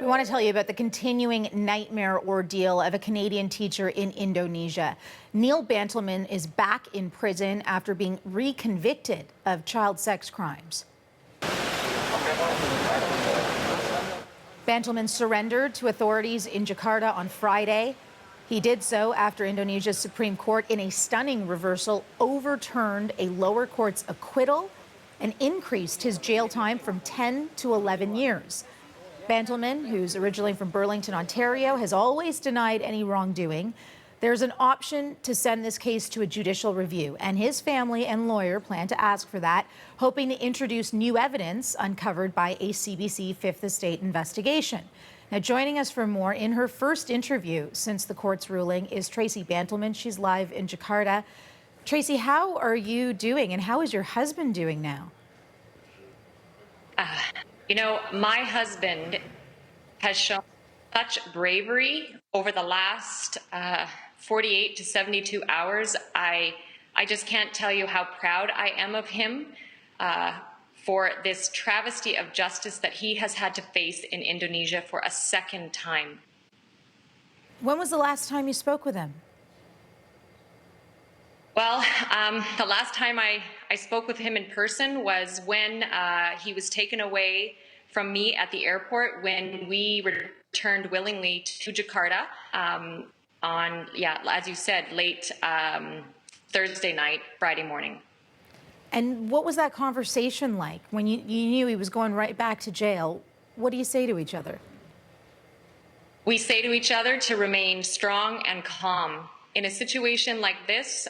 We want to tell you about the continuing nightmare ordeal of a Canadian teacher in Indonesia. Neil Bantleman is back in prison after being reconvicted of child sex crimes. Bantleman surrendered to authorities in Jakarta on Friday. He did so after Indonesia's Supreme Court, in a stunning reversal, overturned a lower court's acquittal and increased his jail time from 10 to 11 years. Bantleman, who's originally from Burlington, Ontario, has always denied any wrongdoing. There's an option to send this case to a judicial review, and his family and lawyer plan to ask for that, hoping to introduce new evidence uncovered by a CBC Fifth Estate investigation. Now, joining us for more in her first interview since the court's ruling is Tracy Bantleman. She's live in Jakarta. Tracy, how are you doing, and how is your husband doing now? You know, my husband has shown such bravery over the last 48 to 72 hours. I just can't tell you how proud I am of him for this travesty of justice that he has had to face in Indonesia for a second time. When was the last time you spoke with him? Well, the last time I spoke with him in person was when he was taken away from me at the airport when we returned willingly to Jakarta on, as you said, late Thursday night, Friday morning. And what was that conversation like when you knew he was going right back to jail? What do you say to each other? We say to each other to remain strong and calm. In a situation like this,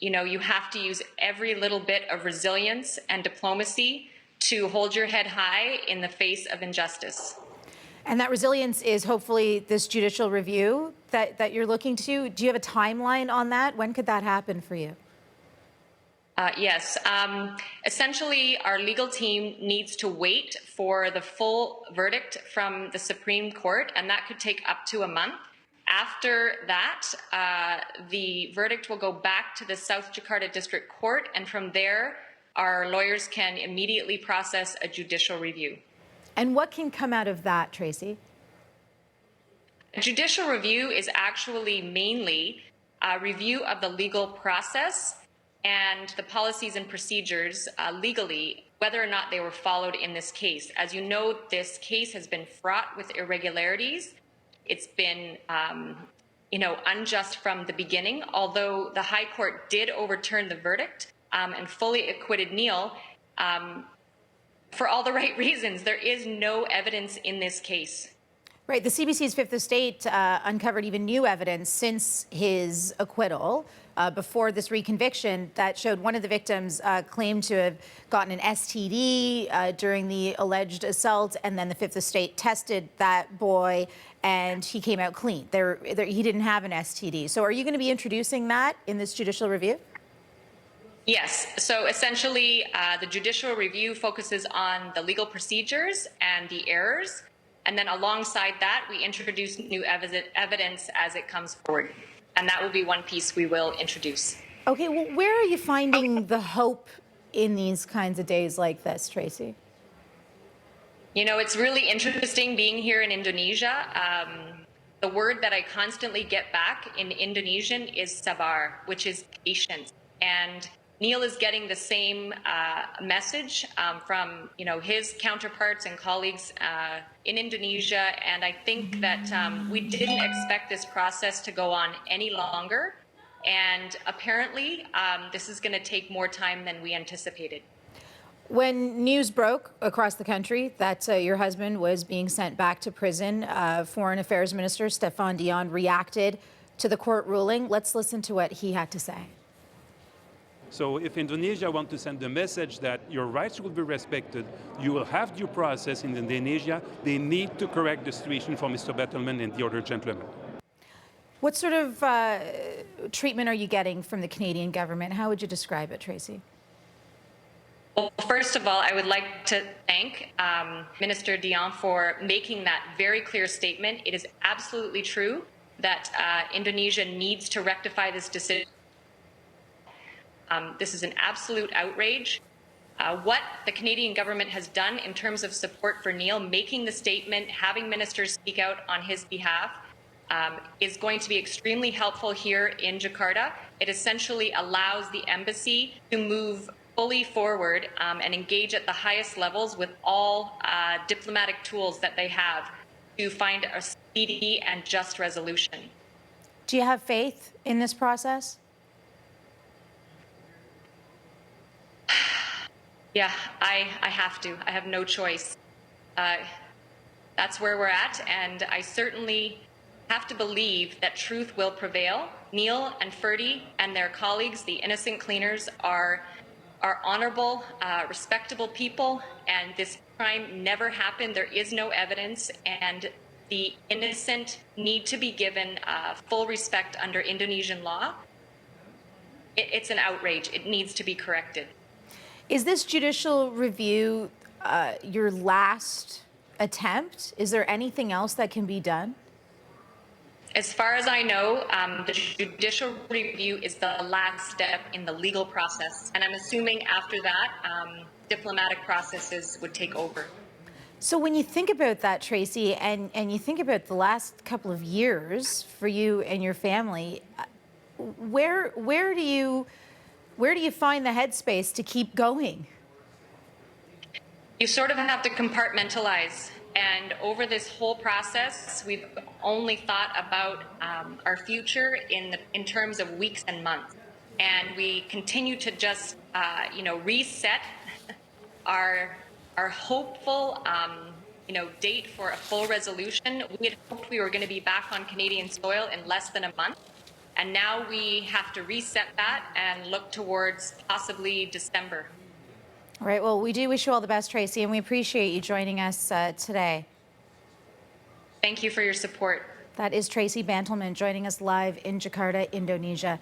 you know, you have to use every little bit of resilience and diplomacy to hold your head high in the face of injustice. And that resilience is hopefully this judicial review that you're looking to. Do you have a timeline on that? When could that happen for you? Yes. Essentially, our legal team needs to wait for the full verdict from the Supreme Court, and that could take up to a month. After that, the verdict will go back to the South Jakarta District Court, and from there, our lawyers can immediately process a judicial review. And what can come out of that, Tracy? A judicial review is actually mainly a review of the legal process and the policies and procedures legally, whether or not they were followed in this case. As you know, this case has been fraught with irregularities. It's been, unjust from the beginning. Although the High Court did overturn the verdict and fully acquitted Neil, for all the right reasons, there is no evidence in this case. Right. The CBC's Fifth Estate uncovered even new evidence since his acquittal before this reconviction that showed one of the victims claimed to have gotten an STD during the alleged assault, and then the Fifth Estate tested that boy and he came out clean. He didn't have an STD. So are you going to be introducing that in this judicial review? Yes. So essentially, the judicial review focuses on the legal procedures and the errors. And then alongside that, we introduce new evidence as it comes forward. And that will be one piece we will introduce. Okay, well, where are you finding the hope in these kinds of days like this, Tracy? You know, it's really interesting being here in Indonesia. The word that I constantly get back in Indonesian is sabar, which is patience. And Neil is getting the same message from, his counterparts and colleagues in Indonesia. And I think that we didn't expect this process to go on any longer. And apparently, this is going to take more time than we anticipated. When news broke across the country that your husband was being sent back to prison, Foreign Affairs Minister Stéphane Dion reacted to the court ruling. Let's listen to what he had to say. So if Indonesia wants to send the message that your rights will be respected, you will have due process in Indonesia, they need to correct the situation for Mr. Bantleman and the other gentlemen. What sort of treatment are you getting from the Canadian government? How would you describe it, Tracy? Well, first of all, I would like to thank Minister Dion for making that very clear statement. It is absolutely true that Indonesia needs to rectify this decision. This is an absolute outrage. What the Canadian government has done in terms of support for Neil, making the statement, having ministers speak out on his behalf, is going to be extremely helpful here in Jakarta. It essentially allows the embassy to move fully forward and engage at the highest levels with all diplomatic tools that they have to find a speedy and just resolution. Do you have faith in this process? Yeah, I have to. I have no choice. That's where we're at, and I certainly have to believe that truth will prevail. Neil and Ferdy and their colleagues, the innocent cleaners, are honorable, respectable people, and this crime never happened. There is no evidence, and the innocent need to be given full respect under Indonesian law. It's an outrage. It needs to be corrected. Is this judicial review your last attempt? Is there anything else that can be done? As far as I know, the judicial review is the last step in the legal process, and I'm assuming after that, diplomatic processes would take over. So when you think about that, Tracy, and you think about the last couple of years for you and your family, where do you find the headspace to keep going? You sort of have to compartmentalize. And over this whole process, we've only thought about our future in terms of weeks and months. And we continue to just, reset our hopeful, date for a full resolution. We had hoped we were going to be back on Canadian soil in less than a month. And now we have to reset that and look towards possibly December. All right. Well, we do wish you all the best, Tracy, and we appreciate you joining us today. Thank you for your support. That is Tracy Bantleman joining us live in Jakarta, Indonesia.